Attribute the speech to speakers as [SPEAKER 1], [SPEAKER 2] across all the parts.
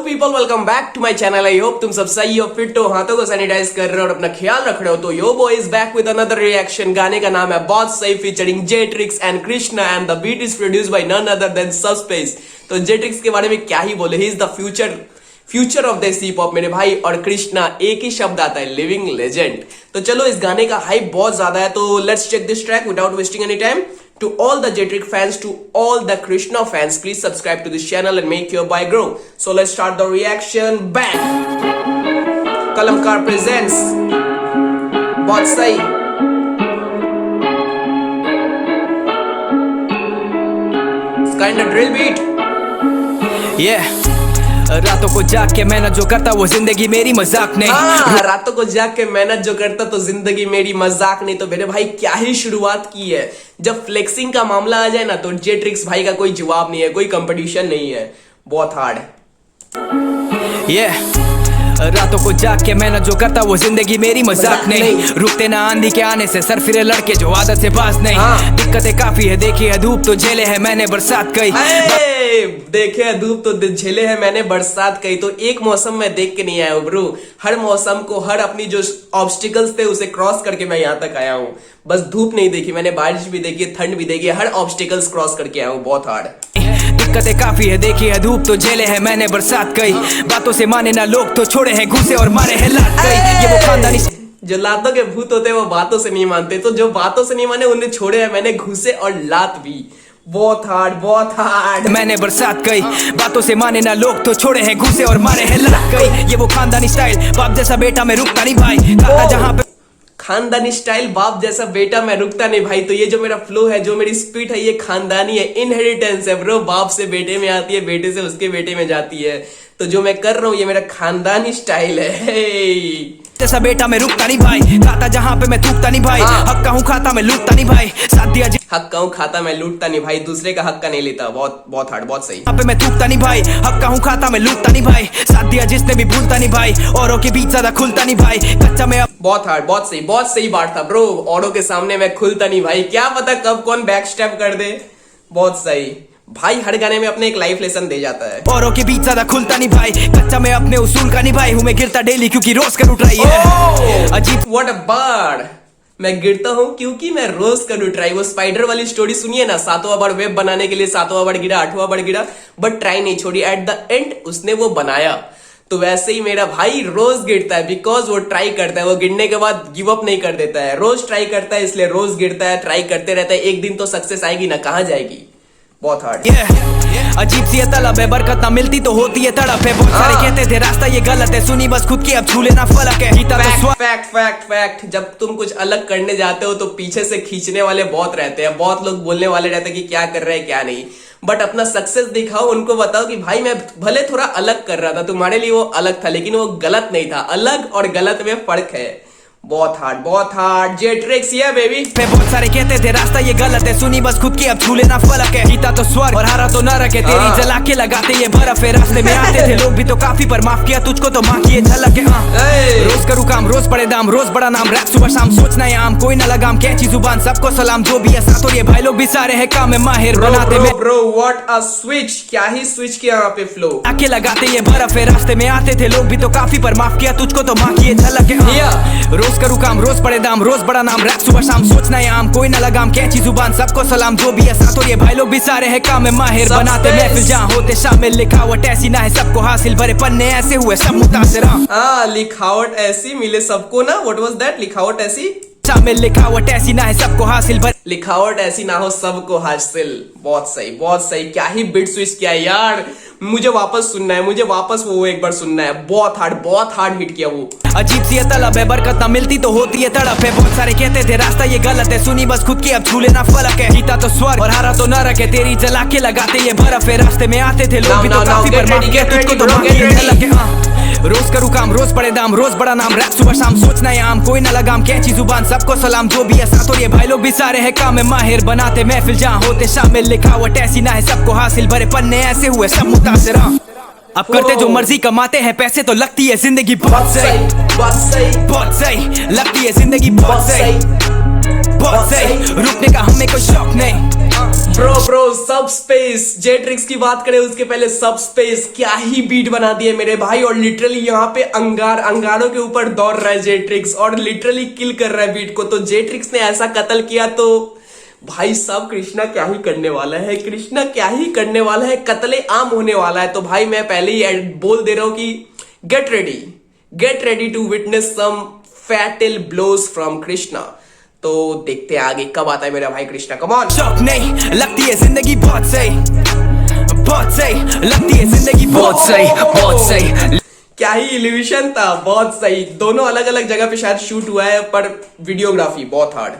[SPEAKER 1] People welcome back to my channel. I hope तुम सब सही हो, फिट हो, हाथों को सैनिटाइज कर रहे हो और अपना ख्याल रख रहे हो। तो yo boy is back with another reaction. गाने का नाम है बहुत सही featuring Jetrix and Krishna and the beat is produced by none other than subspace. तो जेट्रिक्स के बारे में क्या ही बोले, he is the future of this hip hop मेरे भाई। और कृष्णा एक ही शब्द आता है, लिविंग लेजेंड। तो चलो इस गाने का हाइप बहुत ज्यादा है, तो let's check this track without wasting any time. To all the Jetrick fans, to all the Krishna fans, please subscribe to this channel and make your boy grow. So let's start the reaction. Bang! Kalamkar presents बहुत सही। It's kind of drill beat.
[SPEAKER 2] Yeah. रातों को जाग के मेहनत जो करता वो जिंदगी मेरी मजाक नहीं।
[SPEAKER 1] रातों को जाग के मेहनत जो करता तो जिंदगी मेरी मजाक नहीं। तो मेरे भाई क्या ही शुरुआत की है। जब फ्लेक्सिंग का मामला आ जाए ना तो जेट्रिक्स भाई का कोई जवाब नहीं है, कोई कंपटीशन नहीं है। बहुत हार्ड है।
[SPEAKER 2] रातों को जाग के मेहनत जो करता वो जिंदगी मेरी मजाक नहीं। रुकते ना आंधी के आने से सर फिरे लड़के जो आदत से बाज नहीं। दिक्कतें काफी है, देखी है धूप तो झेले है मैंने बरसात कई।
[SPEAKER 1] देखे है धूप तो झेले है मैंने बरसात कई। तो एक मौसम में देख के नहीं आया हूँ ब्रो, हर मौसम को, हर अपनी जो ऑब्स्टिकल्स थे उसे क्रॉस करके मैं यहाँ तक आया हूँ। बस धूप नहीं देखी मैंने, बारिश भी देखी, ठंड भी देखी, हर ऑब्स्टिकल्स क्रॉस करके आया हूँ। बहुत हार्ड।
[SPEAKER 2] दिक्कतें काफी है, देखी है धूप तो झेले है मैंने बरसात कई। बातों से माने ना लोग तो छोड़े हैं घुसे और मारे हैं लात कई। ये वो खानदानी
[SPEAKER 1] जो लातों के भूत होते हैं वो बातों से नहीं मानते, तो जो बातों से नहीं माने उन्हें छोड़े हैं मैंने घुसे और लात भी। बहुत हार्ड
[SPEAKER 2] मैंने बरसात कई। बातों से माने ना लोग तो छोड़े हैं घुसे और मारे हैं लात कई। ये वो खानदानी स्टाइल, बाप जैसा बेटा मैं रुकता नहीं भाई। जहाँ पे
[SPEAKER 1] खानदानी स्टाइल, बाप जैसा बेटा मैं रुकता नहीं भाई। तो ये जो मेरा फ्लो है, जो मेरी स्पीड है, ये खानदानी है, इनहेरिटेंस है ब्रो। बाप से बेटे में आती है, बेटे से उसके बेटे में जाती है। तो जो मैं कर रहा हूँ ये मेरा खानदानी स्टाइल है।
[SPEAKER 2] जैसा बेटा मैं रुकता नहीं भाई, खाता जहाँ पे मैं थूकता नहीं भाई। हक्का हूँ खाता मैं लूटता नहीं भाई, साथ दिया
[SPEAKER 1] हक्का हूँ खाता मैं लूटता नहीं भाई, दूसरे का हक्का नहीं लेता। बहुत हार्ड, बहुत सही।
[SPEAKER 2] यहाँ पे मैं थूकता नहीं भाई, हक्का हूँ खाता मैं लूटता नहीं भाई, साथ दिया जिसने भी भूलता नहीं भाई, औरों के बीच ज्यादा खुलता नहीं भाई, कच्चा में।
[SPEAKER 1] बहुत हार्ड, बहुत सही बात था ब्रो। औरों के सामने मैं खुलता नहीं भाई, क्या पता कब कौन बैक स्टेप कर दे। बहुत सही भाई, हर गाने में अपने एक लाइफ लेसन दे जाता है।
[SPEAKER 2] औरों के बीच ज्यादा खुलता नहीं भाई, कच्चा में अपने उसूल का नहीं भाई हूँ मैं गिरता डेली क्योंकि रोज कर उठ रही है। अजीब
[SPEAKER 1] व्हाट अ बर्ड। मैं गिरता हूँ क्योंकि मैं रोज कर उठ रही। वो स्पाइडर वाली स्टोरी सुनिए ना, 7वां बार वेब बनाने के लिए 7वां बार गिरा, 8वां बार गिरा, बट ट्राई नहीं छोड़ी। एट द एंड उसने वो बनाया। तो वैसे ही मेरा भाई रोज गिरता है, बिकॉज वो ट्राई करता है। वो गिरने के बाद गिव अप नहीं कर देता है, रोज ट्राई करता है, इसलिए रोज गिरता है, ट्राई करते रहता है। एक दिन तो सक्सेस आएगी ना, कहाँ जाएगी। बहुत हार्ड।
[SPEAKER 2] अजीब सी तलब है, बरकत ना मिलती तो होती है तड़प है। बहुत सारे कहते थे रास्ता ये गलत है, सुनी बस खुद की अब छू लेना फलक है।
[SPEAKER 1] फैक्ट। जब तुम कुछ अलग करने जाते हो तो पीछे से खींचने वाले बहुत रहते हैं, बहुत लोग बोलने वाले रहते हैं कि क्या कर रहे हैं क्या नहीं। बट अपना सक्सेस दिखाओ, उनको बताओ कि भाई मैं भले थोड़ा अलग कर रहा था, तुम्हारे लिए वो अलग था, लेकिन वो गलत नहीं था। अलग और गलत में फर्क है। बहुत हार्ड। जेट्रिक्स ये बेबी।
[SPEAKER 2] बहुत सारे कहते थे रास्ता ये गलत है, सुनी बस खुद की अब छू लेना फलक है। जीता तो स्वर्ग और हारा तो नरक है, तेरी जला के लगाते ये बर्फ है। रास्ते में आते थे लोग भी तो काफी, पर माफ किया तुझको तो माँ की ये झलक है। रोज करूँ काम, रोज बड़े दाम, रोज बड़ा नाम, रैप सुबह शाम, सोचना है आम, कोई ना लगाम, कैची जुबान, सबको सलाम, जो भी है साथ। और ये भाई लोग भी सारे हैं काम में माहिर बनाते में।
[SPEAKER 1] ब्रो व्हाट अ स्विच, क्या ही स्विच किया यहाँ पे फ्लो।
[SPEAKER 2] आके लगाते ये बर्फ है, रास्ते में आते थे लोग भी तो काफी, पर माफ किया तुझको तो माँ की ये झलक है। रोज करूँ काम, रोज बड़े दाम, रोज बड़ा नाम, रैप सुबह शाम, सोचना है आम, कोई ना लगाम, कैची जुबान, सबको सलाम, जो भी है साथ। और ये भाई लोग भी सारे हैं काम में माहिर बनाते महफिल, जहाँ होते शामिल। लिखावट ऐसी ना है सबको हासिल, भरे पन्ने ऐसे हुए सब मुतासिर।
[SPEAKER 1] लिखावट ऐसी मिले सबको ना, व्हाट वाज दैट? लिखावट ऐसी
[SPEAKER 2] शामिल, लिखावट ऐसी ना है सबको हासिल,
[SPEAKER 1] लिखावट ऐसी ना हो सबको हासिल। बहुत सही। क्या ही बिट स्विच किया यार। मुझे वापस सुनना है, मुझे वापस वो एक बार सुनना है। बहुत हार्ड हिट किया वो।
[SPEAKER 2] अजीब सी तलब है, बरकत ना मिलती तो होती है तड़प है। बहुत सारे कहते थे रास्ता ये गलत है, सुनी बस खुद की अब छू लेना फलक है। जीता तो स्वर्ग और हारा तो नरक है, तेरी जला के लगाते ये बर्फ है। रास्ते में आते थे लोग भी तो काफी, पर माफ किया तुझको तो माँ की ये झलक है। रोज करूँ काम, रोज बड़े दाम, रोज बड़ा नाम, रैप सुबह शाम, सोचना है आम, कोई ना लगाम, कैची जुबान, सबको सलाम, जो भी है साथ। और ये भाई लोग भी सारे हैं काम में माहिर बनाते महफिल, जहाँ होते शामिल। लिखावट ऐसी ना है सबको हासिल, भरे पन्ने ऐसे हुए सब मुतासिर। अब करते जो मर्जी, कमाते हैं पैसे तो लगती है जिंदगी बहुत सही, लगती है जिंदगी बहुत सही। रुकने का हमें कोई शौक नहीं,
[SPEAKER 1] ब्रो सब स्पेस जेट्रिक्स की बात करें उसके पहले सब स्पेस क्या ही बीट बना दिए मेरे भाई। और लिटरली यहाँ पे अंगारों के ऊपर दौड़ रहा है जेट्रिक्स और लिटरली किल कर रहा है बीट को। तो जेट्रिक्स ने ऐसा कत्ल किया तो भाई साहब कृष्णा क्या ही करने वाला है, कृष्णा क्या ही करने वाला है, कत्ले आम होने वाला है। तो भाई मैं पहले ही बोल दे रहा हूं कि get ready to witness some fatal blows from Krishna. तो देखते हैं आगे कब आता है मेरा भाई कृष्णा। Come on.
[SPEAKER 2] शौक नहीं लगती है जिंदगी बहुत सही, बहुत सही लगती है जिंदगी बहुत सही, बहुत सही।
[SPEAKER 1] क्या ही इल्यूशन था, बहुत सही। दोनों अलग अलग जगह पे शायद शूट हुआ है पर वीडियोग्राफी बहुत हार्ड।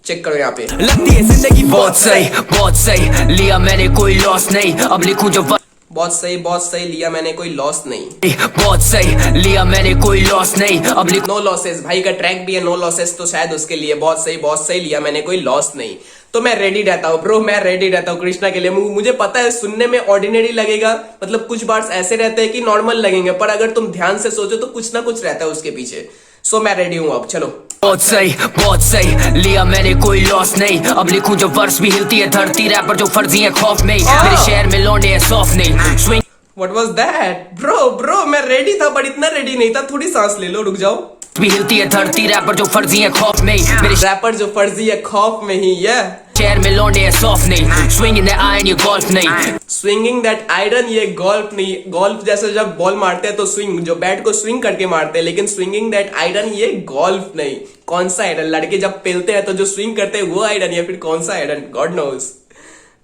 [SPEAKER 1] चेक करो यहाँ पे।
[SPEAKER 2] लगती है जिंदगी बहुत सही, बहुत सही लिया मैंने कोई लॉस नहीं, अब लिखूं जो
[SPEAKER 1] बहुत सही लिया मैंने कोई लॉस नहीं,
[SPEAKER 2] बहुत सही लिया मैंने कोई लॉस नहीं, अब लिखूं
[SPEAKER 1] नो लॉसेस। भाई का ट्रैक भी है नो लॉसेस तो शायद उसके लिए बहुत सही लिया मैंने कोई लॉस नहीं। तो मैं रेडी रहता हूँ ब्रो, मैं रेडी रहता हूँ कृष्णा के लिए। मुझे पता है सुनने में ऑर्डिनरी लगेगा, मतलब कुछ बार्स ऐसे रहते हैं कि नॉर्मल लगेंगे पर अगर तुम ध्यान से सोचो तो कुछ ना कुछ रहता है उसके पीछे। सो मैं रेडी हूँ अब, चलो।
[SPEAKER 2] बहुत सही लिया मैंने कोई लॉस नहीं, अब लिखूं जो वर्ष भी हिलती है धरती, रैपर जो फर्जी है खौफ नहीं, मेरे शहर में लौंडे है सॉफ्ट नहीं, swing
[SPEAKER 1] What was that? Bro मैं रेडी था पर इतना रेडी नहीं था, थोड़ी सांस ले लो, रुक जाओ।
[SPEAKER 2] भी हिलती है धरती, रैपर जो फर्जी है खौफ नहीं, मेरे
[SPEAKER 1] रैपर जो फर्जी है खौफ में ही है,
[SPEAKER 2] शहर में लौंडे है सॉफ्ट नहीं, स्विंगिंग दैट आयरन ये गोल्फ नहीं,
[SPEAKER 1] स्विंगिंग दैट आयरन ये गोल्फ नहीं। गोल्फ जैसे जब बॉल मारते हैं तो स्विंग, जो बैट को स्विंग करके मारते हैं, लेकिन स्विंगिंग दैट आयरन ये गोल्फ नहीं। कौन सा आयरन? लड़के जब पेलते हैं तो जो स्विंग करते हैं वो आयरन, या फिर कौन सा आयरन, गॉड नोज।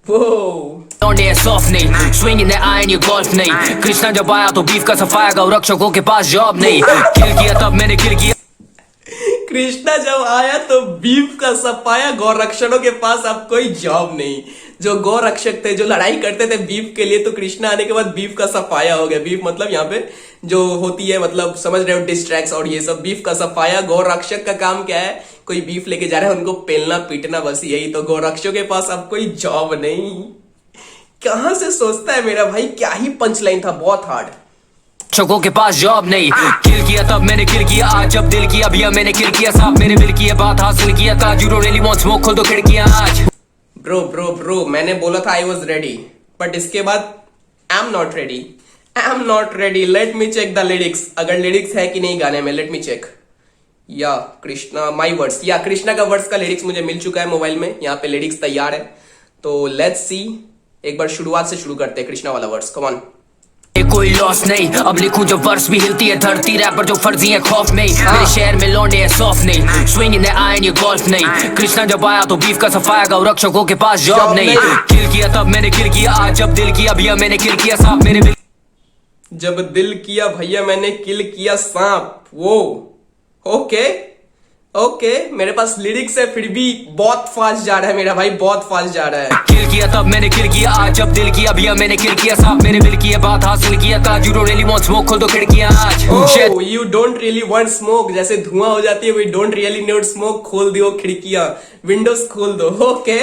[SPEAKER 2] लौंडे है सॉफ्ट नहीं, स्विंगिंग दैट आयरन ये गोल्फ नहीं, कृष्णा जब आया तो बीफ का सफाया, गौ रक्षकों के पास जॉब नहीं, किल किया तब मैंने किल किया,
[SPEAKER 1] कृष्णा जब आया तो बीफ का सफाया, गौरक्षकों के पास अब कोई जॉब नहीं। जो गौरक्षक थे जो लड़ाई करते थे बीफ के लिए, तो कृष्णा आने के बाद बीफ का सफाया हो गया। बीफ मतलब यहाँ पे जो होती है, मतलब समझ रहे हो, डिस्ट्रैक्ट और ये सब। बीफ का सफाया, गौरक्षक का काम क्या है? कोई बीफ लेके जा रहा है उनको पेलना पीटना, बस यही। तो गौरक्षकों के पास अब कोई जॉब नहीं। कहां से सोचता है मेरा भाई, क्या ही पंच लाइन था, बहुत हार्ड।
[SPEAKER 2] रक्षकों के पास जॉब नहीं, किल किया तब मैंने किल किया, आज जब दिल किया भैया मैंने किल किया, साहब मेरे दिल की बात हासिल किया था, you don't really want smoke, खोल दो खिड़कियां आज।
[SPEAKER 1] ब्रो मैंने बोला था आई वॉज रेडी, बट इसके बाद I am not ready. Let me check the lyrics, अगर लिरिक्स है कि नहीं गाने में, लेट मी चेक। या कृष्णा माई वर्ड्स, या कृष्णा का वर्ड्स का लिरिक्स मुझे मिल चुका है मोबाइल में, यहाँ पे लिरिक्स तैयार है। तो लेट्स सी, एक बार शुरुआत से शुरू करते हैं कृष्णा वाला वर्ड्स। Come on.
[SPEAKER 2] कोई लॉस नहीं, अब लिखूं जो वर्ष भी हिलती है धरती, रैपर जो फर्जी है खौफ नहीं, मेरे शहर में लौंडे है सॉफ्ट नहीं, स्विंगिंग दैट आयरन ये गोल्फ नहीं, कृष्णा जब आया तो बीफ का सफाया, गौ रक्षकों के पास जॉब नहीं, किल किया तब मैंने किल किया, आज जब दिल किया भैया मैंने किल किया, सांप मेरे
[SPEAKER 1] जब दिल किया भैया मैंने किल किया सांप। वो ओके मेरे पास लिरिक्स है फिर भी बहुत फास्ट जा रहा है मेरा भाई, बहुत फास्ट जा रहा है।
[SPEAKER 2] किल किया तब मैंने किल किया, आज जब दिल किया भैया मैंने किल किया, सांप मेरे दिल की बात हासिल किया था, you don't really want smoke, खोल दो खिड़कियां आज।
[SPEAKER 1] You don't really want smoke, जैसे धुआं हो जाती है, we don't really need smoke, खोल दो खिड़कियां, विंडोज खोल दो। ओके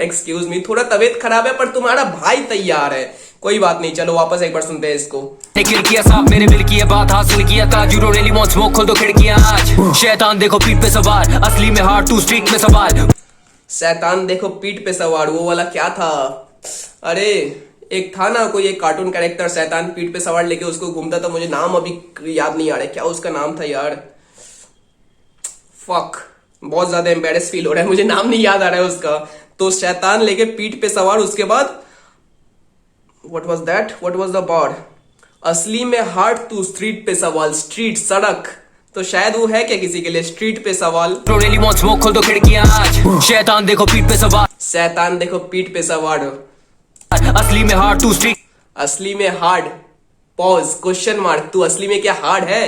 [SPEAKER 1] एक्सक्यूज मी, थोड़ा तबीयत खराब है पर तुम्हारा भाई तैयार है, कोई बात नहीं। चलो वापस एक बार सुनते हैं इसको।
[SPEAKER 2] किल किया सांप मेरे दिल की बात हासिल किया था, you don't really want smoke, खोल दो खिड़कियां आज। शैतान देखो पीठ पे सवार, असली में हार्ट टू स्ट्रीट में सवार।
[SPEAKER 1] शैतान देखो पीठ पे सवार, वो वाला क्या था? अरे एक था ना कोई एक कार्टून कैरेक्टर, शैतान पीठ पे सवार लेके उसको घूमता था, मुझे नाम अभी याद नहीं आ रहा है, क्या उसका नाम था यार? फक, बहुत ज्यादा एम्बेरस फील हो रहा है, मुझे नाम नहीं याद आ रहा है उसका। तो शैतान लेके पीठ पे सवार, उसके बाद What was that? What was the bar? असली में हार्ट टू स्ट्रीट पे सवाल, स्ट्रीट सड़क, तो शायद वो है क्या किसी के लिए, स्ट्रीट पे सवाल।
[SPEAKER 2] really want smoke, खोल दो खिड़कियां आज। शैतान देखो पीठ पे सवार,
[SPEAKER 1] शैतान देखो पीठ पे सवार,
[SPEAKER 2] असली में हार्ट टू स्ट्रीट,
[SPEAKER 1] असली में हार्ड, पॉज क्वेश्चन मार्क, तू असली में क्या हार्ड है?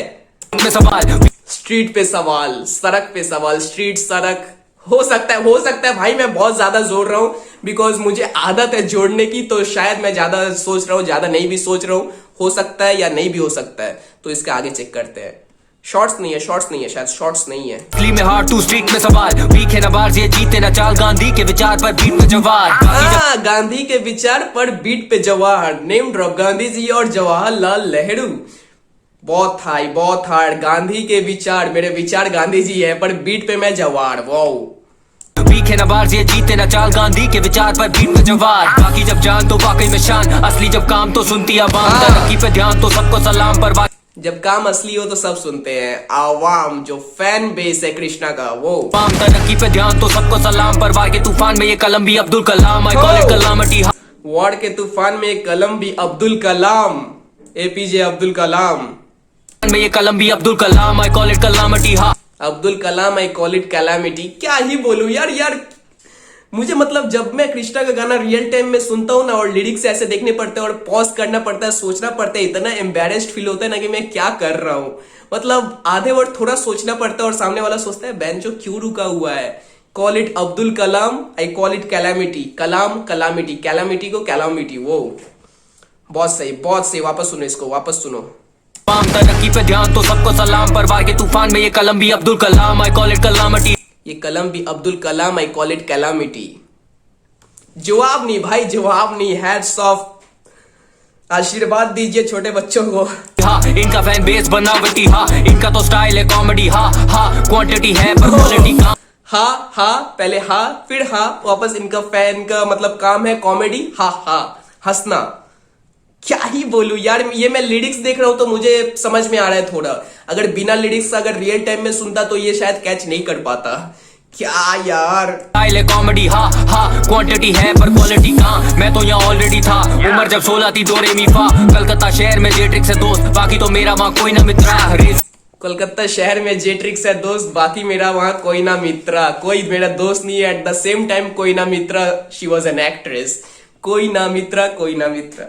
[SPEAKER 2] में सवाल,
[SPEAKER 1] स्ट्रीट पे सवाल, सड़क पे सवाल, स्ट्रीट सड़क, हो सकता है भाई, मैं बहुत ज्यादा जोड़ रहा हूं बिकॉज मुझे आदत है जोड़ने की, तो शायद मैं ज्यादा सोच रहा हूं, ज्यादा नहीं भी सोच रहा हूं, हो सकता है या नहीं भी हो सकता है। तो इसके आगे चेक करते हैं। शॉर्ट्स नहीं है शायद, शॉर्ट्स नहीं है।
[SPEAKER 2] असली में हार्ट टू स्ट्रीट में सवाल, वीक है ना बार ये जीते ना चाल, गांधी के विचार पर बीट पे जवार।
[SPEAKER 1] गांधी के विचार पर बीट पे जवाहर, नेम ड्रॉप, गांधी जी और जवाहरलाल नेहरू। बहुत हार्ड, गांधी के विचार, मेरे विचार गांधी जी है पर बीट पे मैं जवाहर। वाओ
[SPEAKER 2] वीक है ना बार ये जीते ना चाल, गांधी के विचार पर बीट पे जवार। बाकी जब जान तो वाकई में शान, असली जब काम तो सुनती आवाम। तरक्की पे ध्यान तो सबको सलाम, पर
[SPEAKER 1] जब काम असली हो तो सब सुनते हैं। आवाम जो फैन बेस है कृष्णा का वो।
[SPEAKER 2] तरक्की पे ध्यान तो सबको सलाम, पर वार के तूफान में ये कलम भी Abdul Kalam. I call it calamity.
[SPEAKER 1] वार के तूफान में एक कलम भी अब्दुल कलाम, एपीजे अब्दुल कलाम
[SPEAKER 2] में ये कलम भी Abdul Kalam. I call it calamity.
[SPEAKER 1] Abdul Kalam I call it calamity. क्या ही बोलूं यार मुझे मतलब जब मैं कृष्णा का गाना रियल टाइम में सुनता हूं ना और लिरिक्स ऐसे देखने पड़ते हैं और पॉज करना पड़ता है, सोचना पड़ता है, इतना एम्बेरेस्ड फील होता है ना कि मैं क्या कर रहा हूं। मतलब आधे वर्ड थोड़ा सोचना पड़ता है और सामने वाला सोचता है बेंचो क्यों रुका हुआ है। Call it Abdul Kalam I call it calamity. Kalam calamity, calamity को कैलामिटी। वो बहुत सही। वापस सुनो इसको, वापस सुनो।
[SPEAKER 2] तरक्की पे ध्यान तो सबको सलाम, पर वार के तूफान में ये कलम भी Abdul Kalam. I call it calamity.
[SPEAKER 1] ये कलम भी Abdul Kalam I call it calamity. जवाब नहीं भाई, जवाब नहीं। Hats off. आशीर्वाद दीजिए छोटे बच्चों को।
[SPEAKER 2] हाँ इनका फैन बेस बनावटी। हाँ इनका तो स्टाइल है कॉमेडी। हाँ क्वांटिटी है पर क्वालिटी कम।
[SPEAKER 1] पहले फिर वापस। इनका फैन का मतलब काम है कॉमेडी। हंसना। क्या ही बोलूं यार, ये मैं लिरिक्स देख रहा हूं तो मुझे समझ में आ रहा है थोड़ा। अगर बिना लिरिक्स अगर रियल टाइम में सुनता तो ये शायद कैच नहीं कर पाता। क्या यार
[SPEAKER 2] स्टाइल है कॉमेडी। हाँ क्वांटिटी है पर क्वालिटी कम। मैं तो यहाँ ऑलरेडी था, उम्र जब 16 थी, दो रे मी फा। कलकत्ता शहर में जेट्रिक्स है दोस्त, बाकी तो मेरा वहाँ कोई ना मित्रा।
[SPEAKER 1] कोलकाता शहर में जेट्रिक्स है दोस्त, बाकी मेरा वहां कोई ना मित्रा। कोई मेरा दोस्त नहीं है। एट द सेम टाइम कोई ना मित्रा, शी वॉज एन एक्ट्रेस। कोई ना मित्रा, कोई ना मित्रा।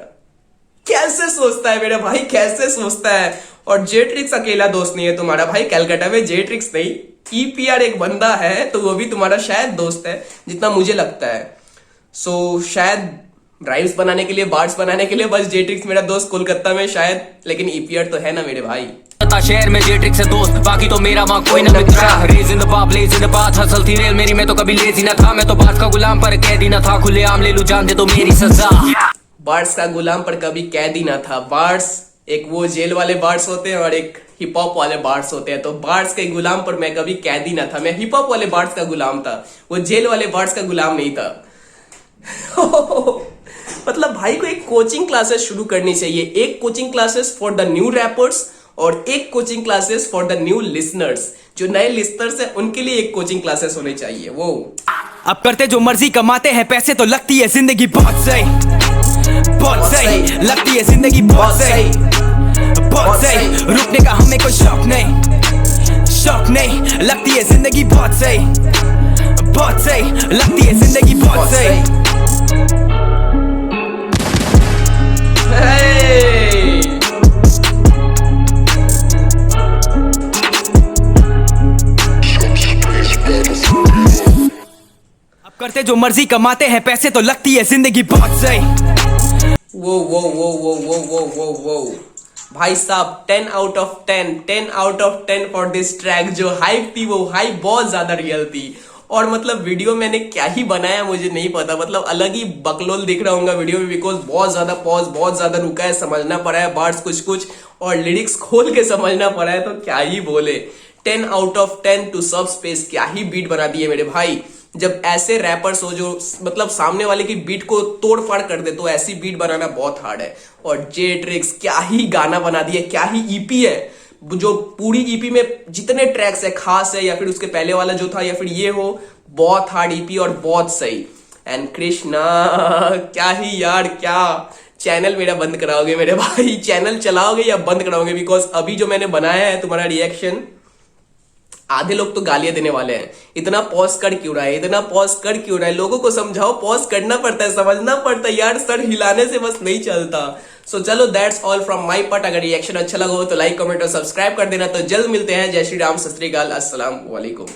[SPEAKER 1] कैसे सोचता है मेरा भाई, कैसे सोचता है। और जेट्रिक्स अकेला दोस्त नहीं है तुम्हारा भाई। कलकत्ता में जेट्रिक्स नहीं, ईपीआर एक बंदा है तो वो भी तुम्हारा शायद दोस्त है जितना मुझे लगता है। सो शायद राइम्स बनाने के लिए, बार्ड्स बनाने के लिए बस जेट्रिक्स मेरा दोस्त कोलकाता में शायद, लेकिन ईपीआर तो है ना मेरे भाई।
[SPEAKER 2] शहर में जेट्रिक्स है दोस्त, बाकी तो मेरा वहाँ कोई ना मित्रा। रेज इन द पाप, लेज इन द पाथ, हसल थी रेल मेरी, मैं तो कभी लेजी ना था। मैं तो बात का गुलाम पर कैदी ना था, खुले आम ले लूं जान दे तो मेरी सजा।
[SPEAKER 1] बार्ड्स का गुलाम पर कभी कैदी ना था। बार्ड्स एक वो जेल वाले बार्ड्स होते हैं और एक हिप हॉप वाले बार्ड्स होते हैं। तो बार्ड्स के गुलाम पर मैं कभी कैदी ना था। मैं हिप हॉप वाले बार्ड्स का गुलाम था, वो जेल वाले बार्ड्स का गुलाम नहीं था। मतलब भाई को एक कोचिंग क्लासेस शुरू करनी चाहिए। एक coaching classes for the new rappers और एक coaching classes for the new listeners. जो नए लिसनर्स हैं उनके लिए एक कोचिंग क्लासेस होनी चाहिए। वो
[SPEAKER 2] अब करते जो मर्जी, कमाते हैं पैसे तो लगती है जिंदगी बहुत सही, बहुत सही लगती है जिंदगी बहुत सही, बहुत सही। रुकने का हमें कोई शौक नहीं, शौक नहीं। लगती है जिंदगी बहुत सही, बहुत सही लगती है जिंदगी बहुत सही। करते जो मर्जी, कमाते हैं पैसे तो लगती है जिंदगी बहुत सही।
[SPEAKER 1] वो भाई साहब 10 out of 10, 10 out of 10 for this track. जो हाइप थी वो हाइप बहुत ज्यादा रियल थी। और मतलब वीडियो मैंने क्या ही बनाया मुझे नहीं पता, मतलब अलग ही बकलोल दिख रहा हूँ वीडियो में, बिकॉज बहुत ज्यादा पॉज, बहुत ज्यादा रुका है, समझना पड़ा है बार्ड्स कुछ और लिरिक्स खोल के समझना पड़ा है। तो क्या ही बोले, 10 आउट ऑफ 10 टू सब स्पेस। क्या ही बीट बना दी है मेरे भाई। जब ऐसे रैपर्स हो जो मतलब सामने वाले की बीट को तोड़ फाड़ कर दे तो ऐसी बीट बनाना बहुत हार्ड है। और जेट्रिक्स क्या ही गाना बना दिया, क्या ही ईपी है। जो पूरी ईपी में जितने ट्रैक्स है, खास है या फिर उसके पहले वाला जो था या फिर ये हो, बहुत हार्ड ईपी और बहुत सही। एंड कृष्णा क्या ही यार, क्या चैनल मेरा बंद कराओगे मेरे भाई, चैनल चलाओगे या बंद कराओगे? बिकॉज अभी जो मैंने बनाया है तुम्हारा रिएक्शन, आधे लोग तो गालियां देने वाले हैं। इतना पॉज कर क्यों रहा है, इतना पॉज कर क्यों रहा है? लोगों को समझाओ, पॉज करना पड़ता है, समझना पड़ता है यार, सर हिलाने से बस नहीं चलता। सो चलो that's all from my part. अगर रिएक्शन अच्छा लगा हो तो लाइक, कमेंट और सब्सक्राइब कर देना। तो जल्द मिलते हैं। जय श्री राम, सत श्री अकाल, अस्सलाम वालेकुम।